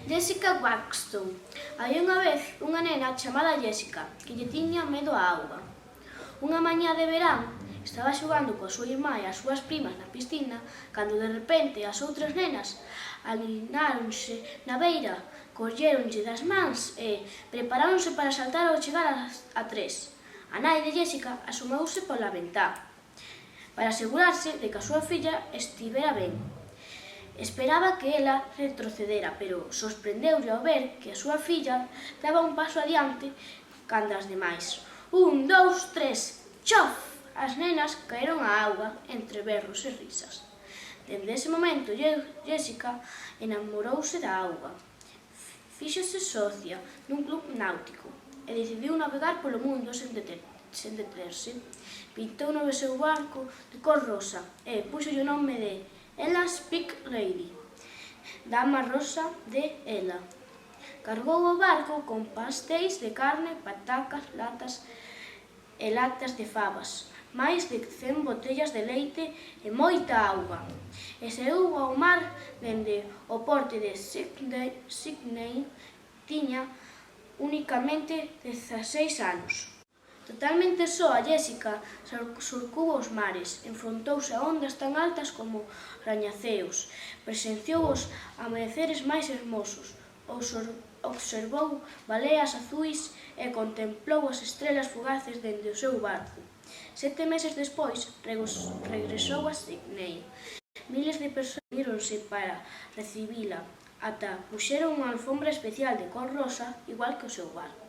Jessica Waxton. Había unha vez unha nena chamada Jessica que lle tiña medo á auga. Unha mañá de verán estaba xogando coa súa irmá e as súas primas na piscina cando de repente as outras nenas alináronse na beira, colléronlle das mans e preparáronse para saltar ao chegar a tres. A nai de Jessica asomouse pola ventá para asegurarse de que a súa filla estivera ben. Esperaba que ela retrocedera, pero sorprendeulle ao ver que a súa filla daba un paso adiante canda as demais. 1, 2, 3, chof! As nenas caeron á auga entre berros e risas. Dende ese momento, Jessica enamorouse da auga. Fíxose socia nun club náutico e decidiu navegar polo mundo sen deterse. Pintou no seu barco de cor rosa e puxolle o nome de Ella's Big Lady, dama rosa de Ella. Cargou o barco con pastéis de carne, patacas, latas e latas de fabas, máis de 100 botellas de leite e moita auga. E saíu ao mar dende o porto de Sydney, tiña unicamente 16 anos. Totalmente soa, Jessica surcou os mares, enfrontouse a ondas tan altas como rañaceos, presenciou os amaneceres máis hermosos, observou baleas azuis e contemplou as estrelas fugaces dende o seu barco. 7 meses despois, regresou a Sydney. Miles de persoas uníronse para recibila, ata puxeron unha alfombra especial de cor rosa, igual que o seu barco.